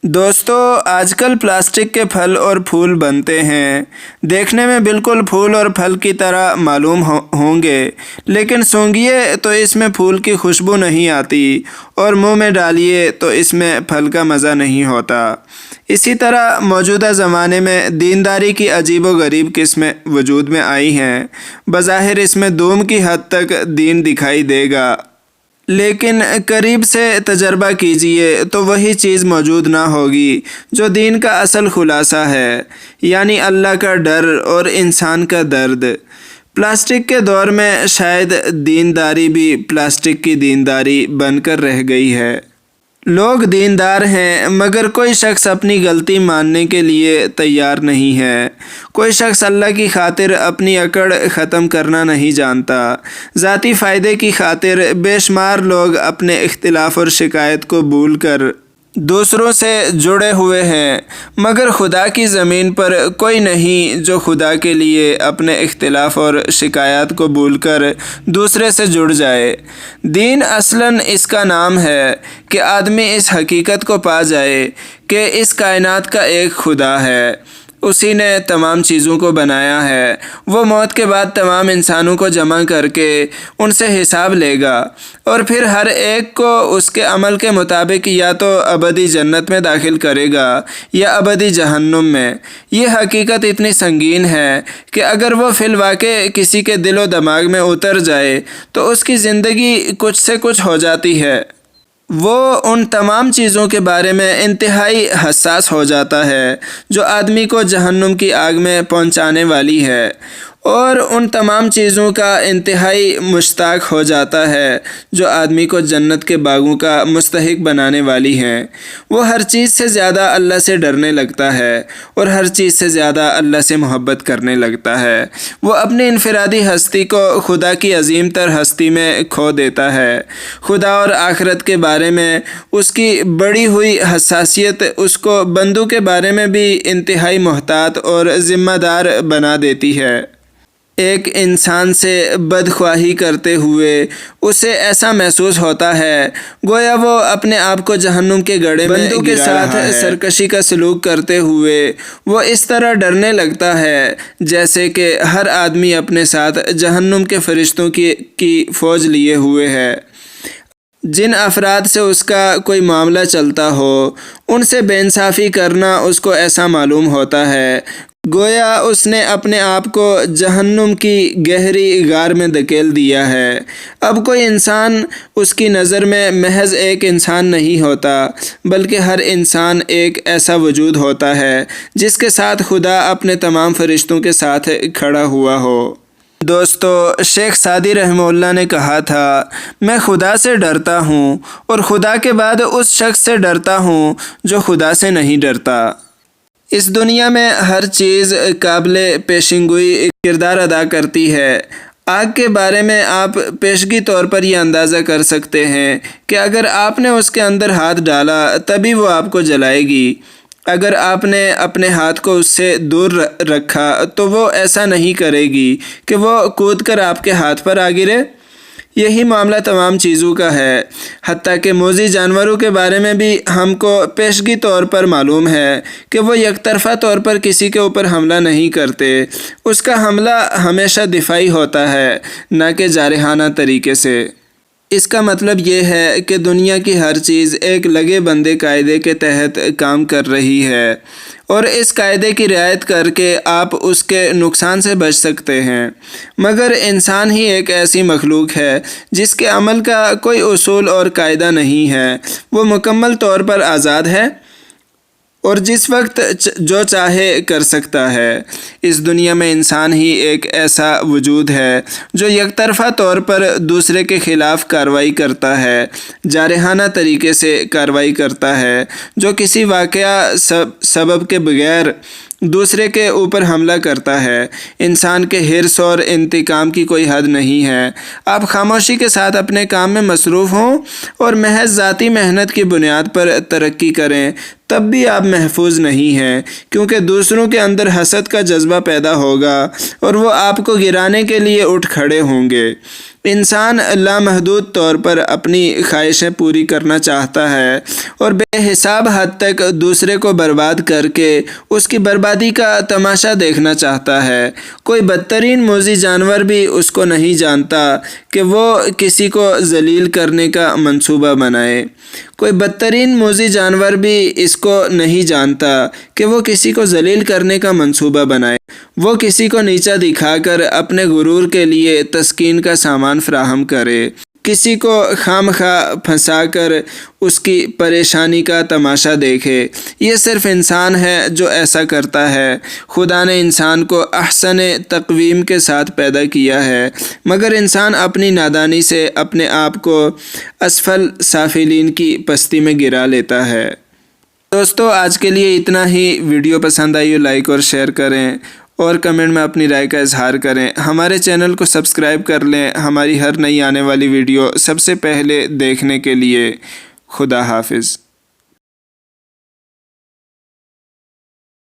دوستو، آج کل پلاسٹک کے پھل اور پھول بنتے ہیں۔ دیکھنے میں بالکل پھول اور پھل کی طرح معلوم ہوں گے، لیکن سونگھیے تو اس میں پھول کی خوشبو نہیں آتی اور منہ میں ڈالیے تو اس میں پھل کا مزہ نہیں ہوتا۔ اسی طرح موجودہ زمانے میں دینداری کی عجیب و غریب قسمیں وجود میں آئی ہیں۔ بظاہر اس میں دوم کی حد تک دین دکھائی دے گا، لیکن قریب سے تجربہ کیجئے تو وہی چیز موجود نہ ہوگی جو دین کا اصل خلاصہ ہے، یعنی اللہ کا ڈر اور انسان کا درد۔ پلاسٹک کے دور میں شاید دینداری بھی پلاسٹک کی دینداری بن کر رہ گئی ہے۔ لوگ دیندار ہیں مگر کوئی شخص اپنی غلطی ماننے کے لیے تیار نہیں ہے۔ کوئی شخص اللہ کی خاطر اپنی اکڑ ختم کرنا نہیں جانتا۔ ذاتی فائدے کی خاطر بے شمار لوگ اپنے اختلاف اور شکایت کو بھول کر دوسروں سے جڑے ہوئے ہیں، مگر خدا کی زمین پر کوئی نہیں جو خدا کے لیے اپنے اختلاف اور شکایات کو بھول کر دوسرے سے جڑ جائے۔ دین اصلاً اس کا نام ہے کہ آدمی اس حقیقت کو پا جائے کہ اس کائنات کا ایک خدا ہے، اسی نے تمام چیزوں کو بنایا ہے۔ وہ موت کے بعد تمام انسانوں کو جمع کر کے ان سے حساب لے گا اور پھر ہر ایک کو اس کے عمل کے مطابق یا تو ابدی جنت میں داخل کرے گا یا ابدی جہنم میں۔ یہ حقیقت اتنی سنگین ہے کہ اگر وہ فی الواقع کسی کے دل و دماغ میں اتر جائے تو اس کی زندگی کچھ سے کچھ ہو جاتی ہے۔ وہ ان تمام چیزوں کے بارے میں انتہائی حساس ہو جاتا ہے جو آدمی کو جہنم کی آگ میں پہنچانے والی ہے، اور ان تمام چیزوں کا انتہائی مشتاق ہو جاتا ہے جو آدمی کو جنت کے باغوں کا مستحق بنانے والی ہیں۔ وہ ہر چیز سے زیادہ اللہ سے ڈرنے لگتا ہے اور ہر چیز سے زیادہ اللہ سے محبت کرنے لگتا ہے۔ وہ اپنی انفرادی ہستی کو خدا کی عظیم تر ہستی میں کھو دیتا ہے۔ خدا اور آخرت کے بارے میں اس کی بڑی ہوئی حساسیت اس کو بندوں کے بارے میں بھی انتہائی محتاط اور ذمہ دار بنا دیتی ہے۔ ایک انسان سے بدخواہی کرتے ہوئے اسے ایسا محسوس ہوتا ہے گویا وہ اپنے آپ کو جہنم کے گڑھے میں بندوں کے ساتھ سرکشی کا سلوک کرتے ہوئے وہ اس طرح ڈرنے لگتا ہے جیسے کہ ہر آدمی اپنے ساتھ جہنم کے فرشتوں کی فوج لیے ہوئے ہے۔ جن افراد سے اس کا کوئی معاملہ چلتا ہو ان سے بے انصافی کرنا اس کو ایسا معلوم ہوتا ہے گویا اس نے اپنے آپ کو جہنم کی گہری غار میں دھکیل دیا ہے۔ اب کوئی انسان اس کی نظر میں محض ایک انسان نہیں ہوتا، بلکہ ہر انسان ایک ایسا وجود ہوتا ہے جس کے ساتھ خدا اپنے تمام فرشتوں کے ساتھ کھڑا ہوا ہو۔ دوستو، شیخ سعدی رحمہ اللہ نے کہا تھا، میں خدا سے ڈرتا ہوں اور خدا کے بعد اس شخص سے ڈرتا ہوں جو خدا سے نہیں ڈرتا۔ اس دنیا میں ہر چیز قابل پیشنگوئی کردار ادا کرتی ہے۔ آگ کے بارے میں آپ پیشگی طور پر یہ اندازہ کر سکتے ہیں کہ اگر آپ نے اس کے اندر ہاتھ ڈالا تبھی وہ آپ کو جلائے گی۔ اگر آپ نے اپنے ہاتھ کو اس سے دور رکھا تو وہ ایسا نہیں کرے گی کہ وہ کود کر آپ کے ہاتھ پر آ گرے۔ یہی معاملہ تمام چیزوں کا ہے، حتیٰ کہ موذی جانوروں کے بارے میں بھی ہم کو پیشگی طور پر معلوم ہے کہ وہ یک طرفہ طور پر کسی کے اوپر حملہ نہیں کرتے۔ اس کا حملہ ہمیشہ دفاعی ہوتا ہے، نہ کہ جارحانہ طریقے سے۔ اس کا مطلب یہ ہے کہ دنیا کی ہر چیز ایک لگے بندے قاعدے کے تحت کام کر رہی ہے، اور اس قاعدے کی رعایت کر کے آپ اس کے نقصان سے بچ سکتے ہیں۔ مگر انسان ہی ایک ایسی مخلوق ہے جس کے عمل کا کوئی اصول اور قاعدہ نہیں ہے۔ وہ مکمل طور پر آزاد ہے اور جس وقت جو چاہے کر سکتا ہے۔ اس دنیا میں انسان ہی ایک ایسا وجود ہے جو یک طرفہ طور پر دوسرے کے خلاف کارروائی کرتا ہے، جارحانہ طریقے سے کارروائی کرتا ہے، جو کسی واقعہ سبب کے بغیر دوسرے کے اوپر حملہ کرتا ہے۔ انسان کے حرص اور انتقام کی کوئی حد نہیں ہے۔ آپ خاموشی کے ساتھ اپنے کام میں مصروف ہوں اور محض ذاتی محنت کی بنیاد پر ترقی کریں تب بھی آپ محفوظ نہیں ہیں، کیونکہ دوسروں کے اندر حسد کا جذبہ پیدا ہوگا اور وہ آپ کو گرانے کے لیے اٹھ کھڑے ہوں گے۔ انسان لامحدود طور پر اپنی خواہشیں پوری کرنا چاہتا ہے اور بے حساب حد تک دوسرے کو برباد کر کے اس کی بربادی کا تماشا دیکھنا چاہتا ہے۔ کوئی بدترین موذی جانور بھی اس کو نہیں جانتا کہ وہ کسی کو ذلیل کرنے کا منصوبہ بنائے۔ کوئی بدترین موذی جانور بھی اس کو نہیں جانتا کہ وہ کسی کو ذلیل کرنے کا منصوبہ بنائے۔ وہ کسی کو نیچا دکھا کر اپنے غرور کے لیے تسکین کا سامان فراہم کرے، کسی کو خام خواہ پھنسا کر اس کی پریشانی کا تماشا دیکھے۔ یہ صرف انسان ہے جو ایسا کرتا ہے۔ خدا نے انسان کو احسن تقویم کے ساتھ پیدا کیا ہے، مگر انسان اپنی نادانی سے اپنے آپ کو اسفل سافلین کی پستی میں گرا لیتا ہے۔ دوستو، آج کے لیے اتنا ہی۔ ویڈیو پسند آئی ہو لائک اور شیئر کریں اور کمنٹ میں اپنی رائے کا اظہار کریں۔ ہمارے چینل کو سبسکرائب کر لیں ہماری ہر نئی آنے والی ویڈیو سب سے پہلے دیکھنے کے لیے۔ خدا حافظ۔